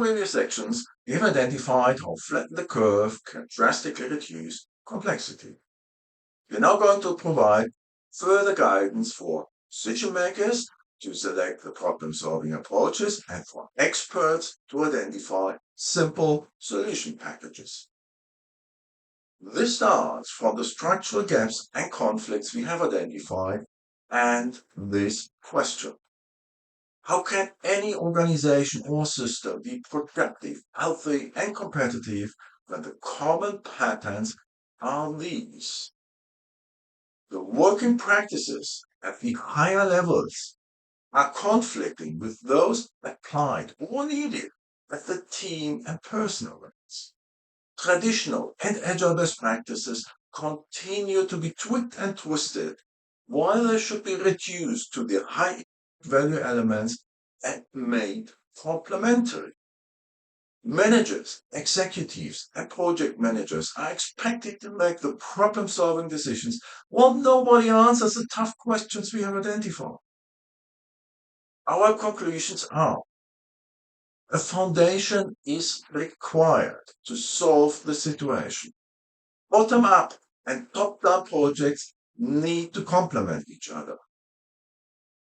previous sections, we have identified how flatten the curve can drastically reduce complexity. We're now going to provide further guidance for decision makers to select the problem-solving approaches and for experts to identify simple solution packages. This starts from the structural gaps and conflicts we have identified and this question. How can any organization or system be productive, healthy, and competitive when the common patterns are these? The working practices at the higher levels are conflicting with those applied or needed at the team and personal levels. Traditional and agile best practices continue to be tweaked and twisted, while they should be reduced to their high value elements and made complementary. Managers, executives, and project managers are expected to make the problem-solving decisions while nobody answers the tough questions we have identified. Our conclusions are: a foundation is required to solve the situation. Bottom-up and top-down projects need to complement each other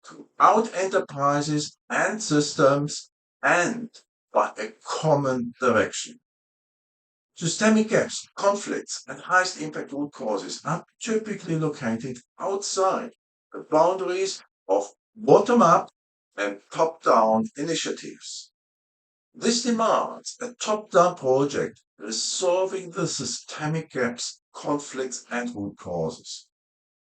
throughout enterprises and systems and by a common direction. Systemic gaps, conflicts, and highest impact root causes are typically located outside the boundaries of bottom-up and top-down initiatives. This demands a top-down project resolving the systemic gaps, conflicts, and root causes.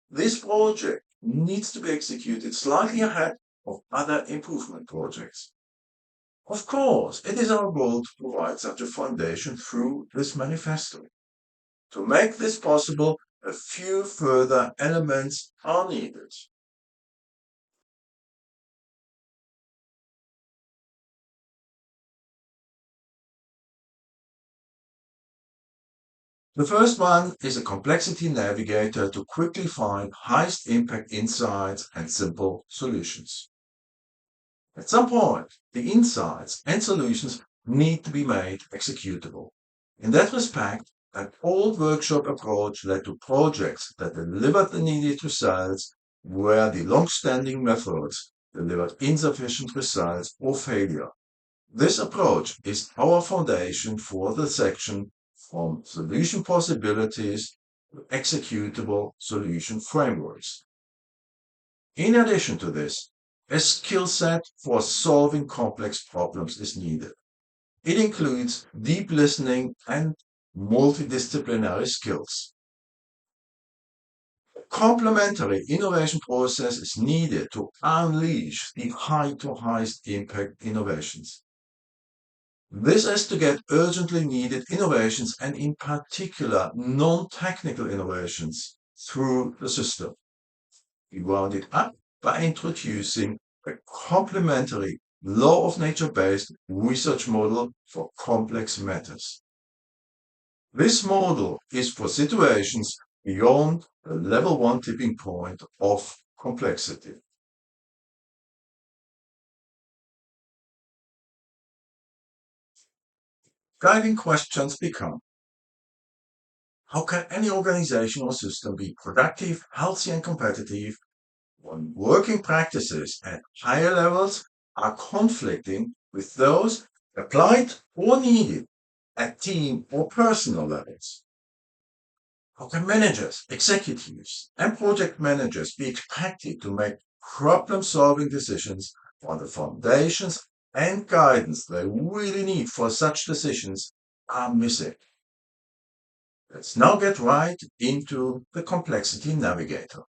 This project needs to be executed slightly ahead of other improvement projects. Of course, it is our goal to provide such a foundation through this manifesto. To make this possible, a few further elements are needed. The first one is a complexity navigator to quickly find highest impact insights and simple solutions. At some point, the insights and solutions need to be made executable. In that respect, an old workshop approach led to projects that delivered the needed results where the long-standing methods delivered insufficient results or failure. This approach is our foundation for the section from solution possibilities to executable solution frameworks. In addition to this, a skill set for solving complex problems is needed. It includes deep listening and multidisciplinary skills. A complementary innovation process is needed to unleash the high to highest impact innovations. This is to get urgently needed innovations and in particular non-technical innovations through the system. We wound it up by introducing a complementary law of nature-based research model for complex matters. This model is for situations beyond the level 1 tipping point of complexity. Guiding questions become: how can any organization or system be productive, healthy, and competitive when working practices at higher levels are conflicting with those applied or needed at team or personal levels? How can managers, executives, and project managers be expected to make problem-solving decisions on the foundations and guidance they really need for such decisions are missing? Let's now get right into the complexity navigator.